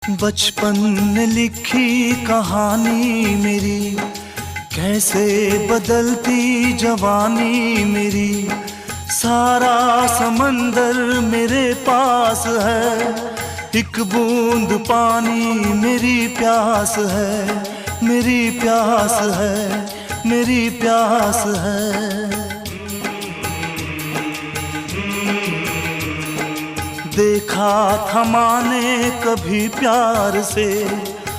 बचपन ने लिखी कहानी मेरी, कैसे बदलती जवानी मेरी। सारा समंदर मेरे पास है, एक बूंद पानी मेरी प्यास है, मेरी प्यास है, मेरी प्यास है। देखा था माने कभी प्यार से